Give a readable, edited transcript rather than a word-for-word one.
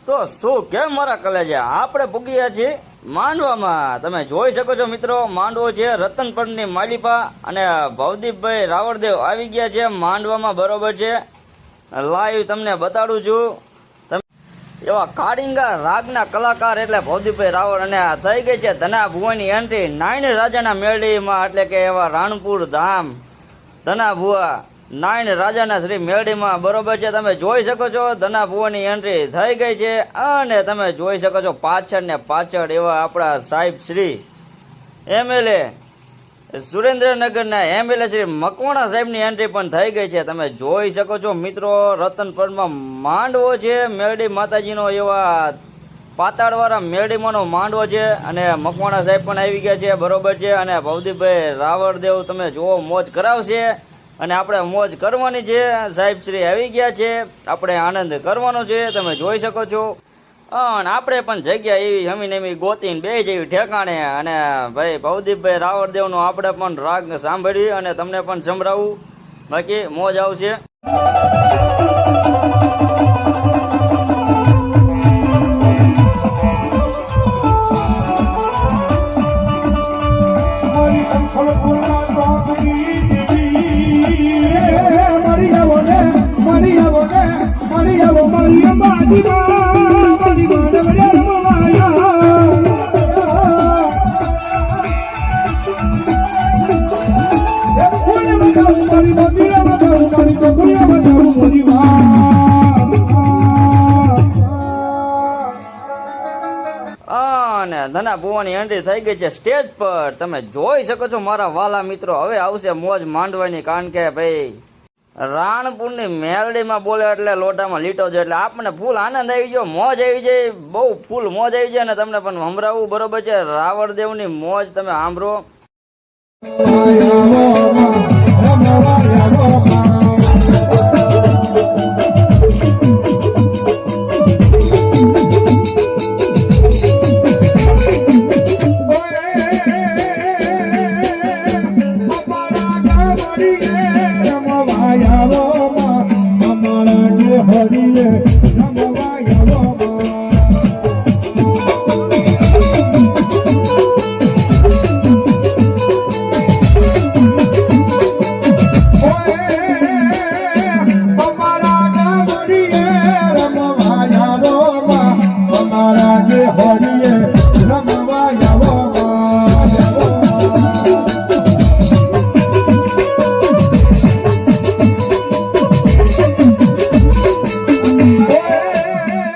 તો શું કેમ મારા કલેજા આપણે પૂગ્યા છીએ માંડવામાં। તમે જોઈ શકો છો મિત્રો, માંડવો છે રતનપરની માલિપા અને ભવદીપભાઈ રાવળદેવ આવી ગયા છે માંડવામાં, બરોબર છે। લાઈવ તમને બતાડું છું। તમે એવા કાળિંગા રાગના કલાકાર એટલે ભવદીપભાઈ રાવળ અને થઈ ગઈ છે ધના ભુવાની એન્ટ્રી નાયણ રાજાના મેળડીમાં, એટલે કે એવા રાણપુર ધામ ધના ભુવા નાયણ રાજાના શ્રી મેળડીમાં, બરોબર છે। તમે જોઈ શકો છો ધના ભુવાની એન્ટ્રી થઈ ગઈ છે અને તમે જોઈ શકો છો પાછળ ને પાછળ એવા આપણા સાહેબ શ્રી એમએલએ સુરેન્દ્રનગરના એમએલએ શ્રી મકવાણા સાહેબની એન્ટ્રી પણ થઈ ગઈ છે। તમે જોઈ શકો છો મિત્રો, રતનપરમાં માંડવો છે મેળડી માતાજીનો, એવા પાતાળવાળા મેળડીમાંનો માંડવો છે અને મકવાણા સાહેબ પણ આવી ગયા છે, બરોબર છે। અને ભવદીપભાઈ રાવળદેવ તમે જુઓ મોજ કરાવશે અને આપણે મોજ કરવાની છે। સાહેબ શ્રી આવી ગયા છે, આપણે આનંદ કરવાનો છે, તમે જોઈ શકો છો। અને આપણે પણ જગ્યા એવી હમી નમી ગોતીને બે જેવી ઠેકાણે, અને ભાઈ ભવદીપભાઈ રાવળદેવનો આપણે પણ રાગ સાંભળી અને તમને પણ સંભળાવું, બાકી મોજ આવશે। અને ધના ભુવાની એન્ટ્રી થઈ ગઈ છે સ્ટેજ પર, તમે જોઈ શકો છો મારા વાલા મિત્રો। હવે આવશે મોજ માંડવાની, કારણ કે ભાઈ રાણપુરની મેલડીમાં બોલે એટલે લોટામાં લીટો છે, એટલે આપણને ફૂલ આનંદ આવી ગયો, મોજ આવી જાય, બહુ ફૂલ મોજ આવી જાય। અને તમને પણ સંભળાવું, બરોબર છે, રાવળદેવની મોજ તમે સાંભળો। હરિ